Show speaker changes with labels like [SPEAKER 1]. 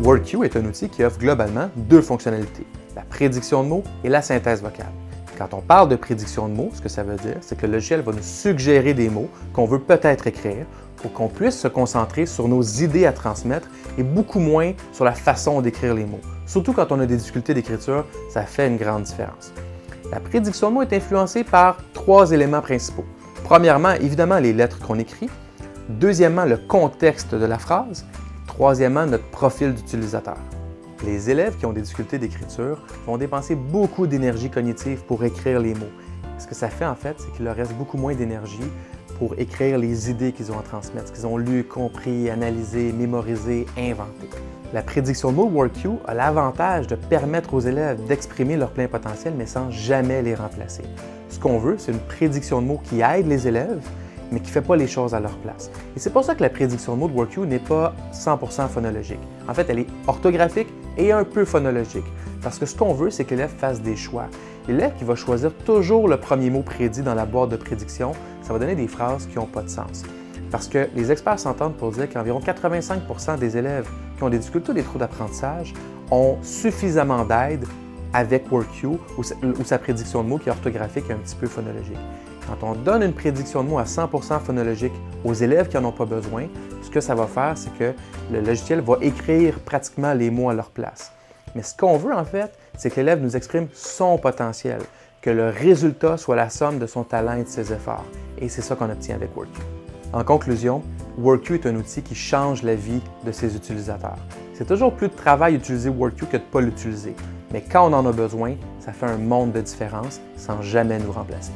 [SPEAKER 1] WordQ est un outil qui offre globalement deux fonctionnalités, la prédiction de mots et la synthèse vocale. Quand on parle de prédiction de mots, ce que ça veut dire, c'est que le logiciel va nous suggérer des mots qu'on veut peut-être écrire pour qu'on puisse se concentrer sur nos idées à transmettre et beaucoup moins sur la façon d'écrire les mots. Surtout quand on a des difficultés d'écriture, ça fait une grande différence. La prédiction de mots est influencée par trois éléments principaux. Premièrement, évidemment, les lettres qu'on écrit. Deuxièmement, le contexte de la phrase. Troisièmement, notre profil d'utilisateur. Les élèves qui ont des difficultés d'écriture vont dépenser beaucoup d'énergie cognitive pour écrire les mots. Ce que ça fait, en fait, c'est qu'il leur reste beaucoup moins d'énergie pour écrire les idées qu'ils ont à transmettre, ce qu'ils ont lu, compris, analysé, mémorisé, inventé. La prédiction de mots WordQ a l'avantage de permettre aux élèves d'exprimer leur plein potentiel, mais sans jamais les remplacer. Ce qu'on veut, c'est une prédiction de mots qui aide les élèves, mais qui ne fait pas les choses à leur place. Et c'est pour ça que la prédiction de mots de WordQ n'est pas 100% phonologique. En fait, elle est orthographique et un peu phonologique. Parce que ce qu'on veut, c'est que l'élève fasse des choix. L'élève qui va choisir toujours le premier mot prédit dans la boîte de prédiction, ça va donner des phrases qui n'ont pas de sens. Parce que les experts s'entendent pour dire qu'environ 85% des élèves qui ont des difficultés ou des troubles d'apprentissage ont suffisamment d'aide avec WordQ ou sa prédiction de mots qui est orthographique et un petit peu phonologique. Quand on donne une prédiction de mots à 100% phonologique aux élèves qui n'en ont pas besoin, ce que ça va faire, c'est que le logiciel va écrire pratiquement les mots à leur place. Mais ce qu'on veut en fait, c'est que l'élève nous exprime son potentiel, que le résultat soit la somme de son talent et de ses efforts. Et c'est ça qu'on obtient avec WordQ. En conclusion, WordQ est un outil qui change la vie de ses utilisateurs. C'est toujours plus de travail d'utiliser WordQ que de ne pas l'utiliser. Mais quand on en a besoin, ça fait un monde de différence sans jamais nous remplacer.